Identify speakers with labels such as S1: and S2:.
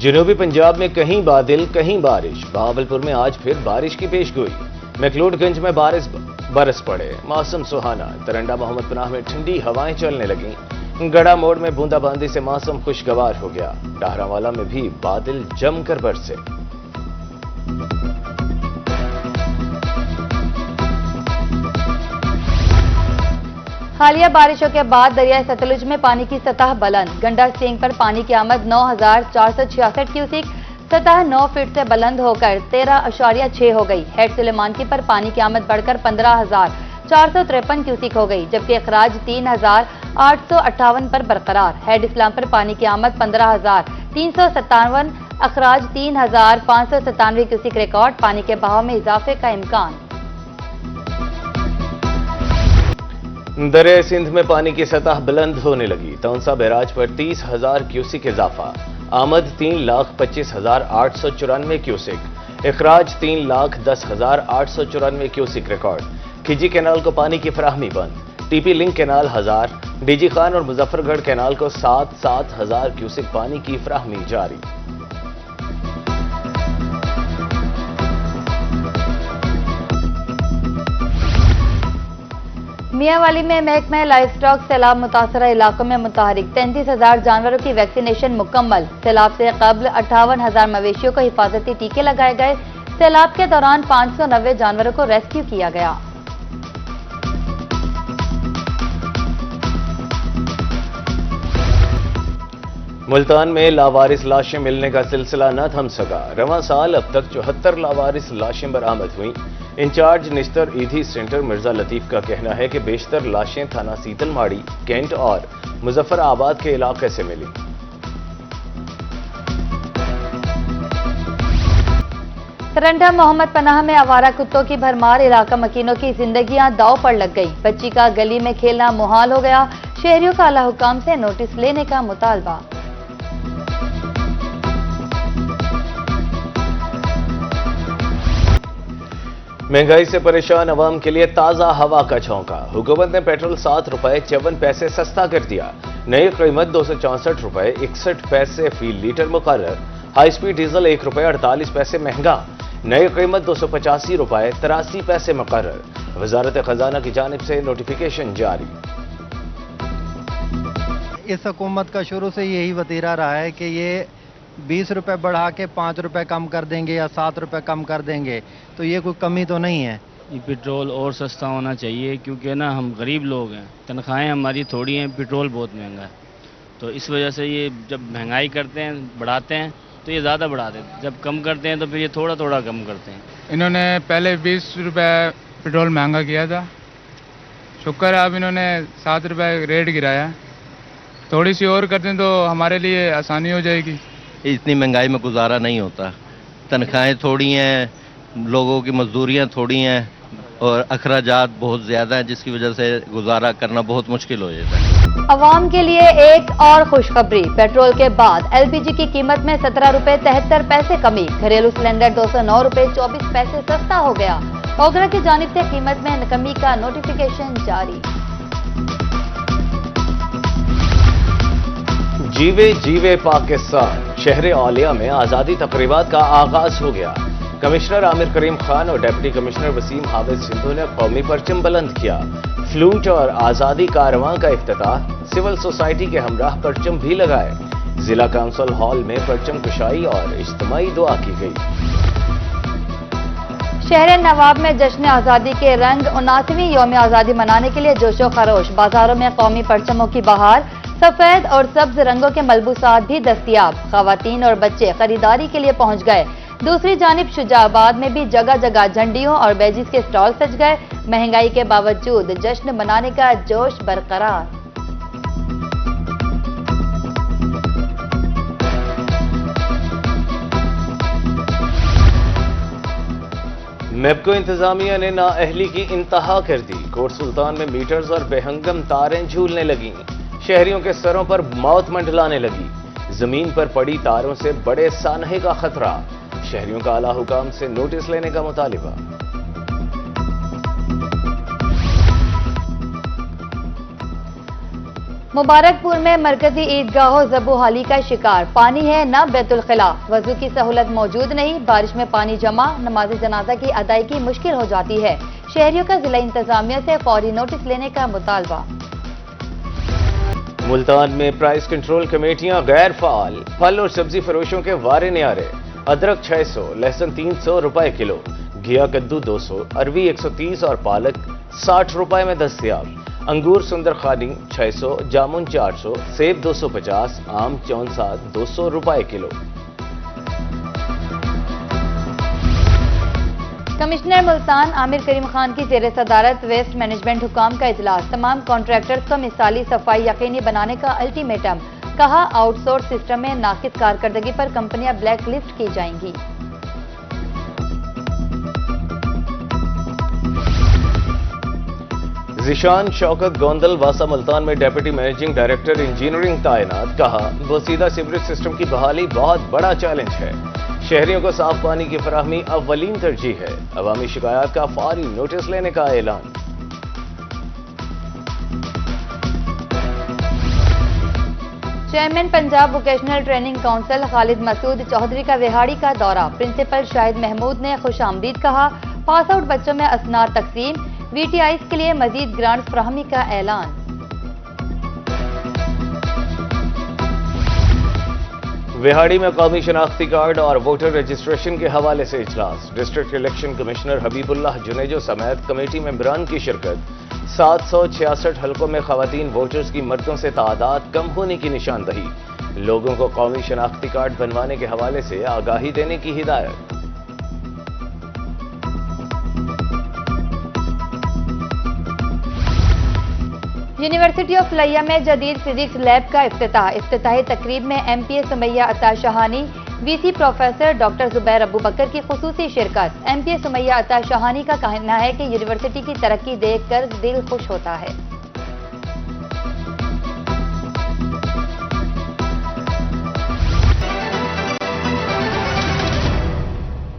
S1: जनूबी पंजाब में कहीं बादल कहीं बारिश। बहावलपुर में आज फिर बारिश की पेशगोई। मैक्लोडगंज में बारिश बरस पड़े, मौसम सुहाना। तरंडा मोहम्मद पनाह में ठंडी हवाएं चलने लगीं। गड़ा मोड़ में बूंदाबांदी से मौसम खुशगवार हो गया। टाहरावाला में भी बादल जमकर बरसे।
S2: हालिया बारिशों के बाद दरिया सतलुज में पानी की सतह बुलंद। गंडा स्टींग पर पानी की आमद 9,466 क्यूसिक, सतह 9 फीट से बुलंद होकर 13.6 हो गई। हेड सुलेमानकी पर पानी की आमद बढ़कर 15,453 क्यूसिक हो गई, जबकि अखराज 3,858 पर बरकरार। हेड इस्लाम पर पानी की आमद 15,357, अखराज 3,597 क्यूसिक रिकॉर्ड। पानी के बहाव में इजाफे का इम्कान।
S1: दरिया सिंध में पानी की सतह बुलंद होने लगी। तौंसा बैराज पर 30,000 क्यूसिक इजाफा। आमद 3,25,894 क्यूसिक। इखराज 3,10,894 क्यूसिक रिकॉर्ड। खिजी कैनाल को पानी की फराहमी बंद। TP link canal 1000, DG Khan और मुजफ्फरगढ़ कैनाल को 7,000 क्यूसिक पानी की फराहमी जारी।
S2: मियांवाली में महकमा लाइव स्टॉक सैलाब मुतासरा इलाकों में मुतहरिक। 33,000 जानवरों की वैक्सीनेशन मुकम्मल। सैलाब से कबल 58,000 मवेशियों को हिफाजती टीके लगाए गए। सैलाब के दौरान 590 जानवरों को रेस्क्यू किया गया।
S1: मुल्तान में लावारिस लाशें मिलने का सिलसिला न थम सका। रवां साल अब तक 74 लावारिस लाशें बरामद हुई। इंचार्ज निश्तर ईदी सेंटर मिर्जा लतीफ का कहना है कि बेशतर लाशें थाना सीतलमाड़ी, कैंट और मुजफ्फराबाद के इलाके से मिली।
S2: तरंडा मोहम्मद पनाह में आवारा कुत्तों की भरमार। इलाका मकीनों की जिंदगियां दांव पर लग गई। बच्ची का गली में खेलना मुहाल हो गया। शहरियों का आला हुकाम से नोटिस लेने का मुतालबा।
S1: महंगाई से परेशान अवाम के लिए ताजा हवा का झोंका। हुकूमत ने पेट्रोल 7 रुपए 54 पैसे सस्ता कर दिया। नई कीमत 264 रुपए 61 पैसे फी लीटर मुकर्रर। हाई स्पीड डीजल 1 रुपए 48 पैसे महंगा। नई कीमत 285 रुपए 83 पैसे मुकर्रर। वजारत खजाना की जानिब से नोटिफिकेशन जारी।
S3: इस हुकूमत का शुरू से यही वतीरा रहा है कि ये 20 रुपए बढ़ा के 5 रुपए कम कर देंगे या 7 रुपए कम कर देंगे, तो ये कोई कमी तो नहीं है।
S4: ये पेट्रोल और सस्ता होना चाहिए, क्योंकि ना हम गरीब लोग हैं, तनख्वाहें हमारी थोड़ी हैं, पेट्रोल बहुत महंगा है। तो इस वजह से ये जब महंगाई करते हैं, बढ़ाते हैं, तो ये ज़्यादा बढ़ा देते हैं। जब कम करते हैं तो फिर ये थोड़ा थोड़ा कम करते हैं।
S5: इन्होंने पहले 20 रुपए पेट्रोल महंगा किया था, शुक्र है अब इन्होंने 7 रुपए रेट गिराया। थोड़ी सी और करते हैं तो हमारे लिए आसानी हो जाएगी।
S6: इतनी महंगाई में गुजारा नहीं होता। तनख्वाहें थोड़ी हैं, लोगों की मजदूरियां थोड़ी हैं और अखराजात बहुत ज़्यादा हैं, जिसकी वजह से गुजारा करना बहुत मुश्किल हो जाता है।
S2: अवाम के लिए एक और खुशखबरी। पेट्रोल के बाद एलपीजी की कीमत में 17 रुपए 73 पैसे कमी। घरेलू सिलेंडर 209 रुपए 24 पैसे सस्ता हो गया। ओगरा की जानिब से कीमत में कमी का नोटिफिकेशन जारी।
S1: जीवे जीवे पाकिस्तान। शहर औलिया में आज़ादी तकरीबात का आगाज हो गया। कमिश्नर आमिर करीम खान और डिप्टी कमिश्नर वसीम हाफिज सिंधु ने कौमी परचम बुलंद किया। फ्लूट और आज़ादी कारवां का इफ्तिताह। सिविल सोसाइटी के हमराह परचम भी लगाए। जिला काउंसिल हॉल में परचम कुशाई और इज्तिमाई दुआ की गई।
S2: शहर नवाब में जश्न आज़ादी के रंग। 79वीं यौम आज़ादी मनाने के लिए जोशो खरोश। बाजारों में कौमी परचमों की बहार। सफेद और सब्ज रंगों के मलबूसात भी दस्तयाब। खवातीन और बच्चे खरीदारी के लिए पहुंच गए। दूसरी जानिब शुजाबाद में भी जगह जगह झंडियों और बैजिस के स्टॉल सज गए। महंगाई के बावजूद जश्न मनाने का जोश बरकरार।
S1: मेबको इंतजामिया ने नाअहली की इंतहा कर दी। कोट सुल्तान में मीटर्स और बेहंगम तारें झूलने लगीं। शहरियों के सरों पर मौत मंडलाने लगी। जमीन पर पड़ी तारों से बड़े सानहे का खतरा। शहरियों का आला हुकाम से नोटिस लेने का मुतालिबा।
S2: मुबारकपुर में मरकजी ईदगाह ज़बूहाली का शिकार, पानी है न बैतुल खला, वजू की सहूलत मौजूद नहीं, बारिश में पानी जमा, नमाज जनाजा की अदायगी मुश्किल हो जाती है। शहरियों का जिला इंतजामिया से फौरी नोटिस लेने का मुतालबा।
S1: मुल्तान में प्राइस कंट्रोल कमेटियां गैर फाल, फल और सब्जी फरोशों के वारे न्यारे। अदरक 600, लहसुन 300 रुपए किलो, घिया कद्दू 200, अरवी 130 और पालक 60 रुपए में दस्तयाब। अंगूर सुंदर खानी 600, जामुन 400, सेब 250, आम 64 200 रुपए किलो।
S2: कमिश्नर मुल्तान आमिर करीम खान की जेर सदारत वेस्ट मैनेजमेंट हुकाम का इजलास, तमाम कॉन्ट्रैक्टर्स को मिसाली सफाई यकीनी बनाने का अल्टीमेटम, कहा आउटसोर्स सिस्टम में नाकिस कारकर्दगी पर कंपनियां ब्लैक लिस्ट की जाएंगी।
S1: जिशान शौकत गोंदल वासा मुल्तान में डेप्यूटी मैनेजिंग डायरेक्टर इंजीनियरिंग तैनात, कहा बसीदा सीवरेज सिस्टम की बहाली बहुत बड़ा चैलेंज है, शहरियों को साफ पानी की फराहमी अव्वलीन तरजीह है, अवामी शिकायत का फौरी नोटिस लेने का ऐलान।
S2: Chairman Punjab vocational training council Khalid Masood Chaudhry का विहाड़ी का दौरा, प्रिंसिपल शाहिद महमूद ने खुशामदीद कहा, पास आउट बच्चों में असनाद तकसीम, VTIs के लिए मजीद ग्रांट्स फराहमी का ऐलान।
S1: विहाड़ी में कौमी शनाख्ती कार्ड और वोटर रजिस्ट्रेशन के हवाले से इजलास, district election commissioner Habibullah Junejo समेत कमेटी मेंबरान की शिरकत। 766 हलकों में खवातीन वोटर्स की मर्दों से तादाद कम होने की निशानदही, लोगों को कौमी शनाख्ती कार्ड बनवाने के हवाले से आगाही देने की हिदायत।
S2: यूनिवर्सिटी ऑफ लिया में जदीद फिजिक्स लैब का इफ्तिताही तकरीब में MPA Sumaiya Atta Shahani, VC professor doctor Zubair Abu Bakar की खुसूसी शिरकत। MPA सुमैया अता शाहानी का कहना है कि यूनिवर्सिटी की तरक्की देखकर दिल खुश होता है।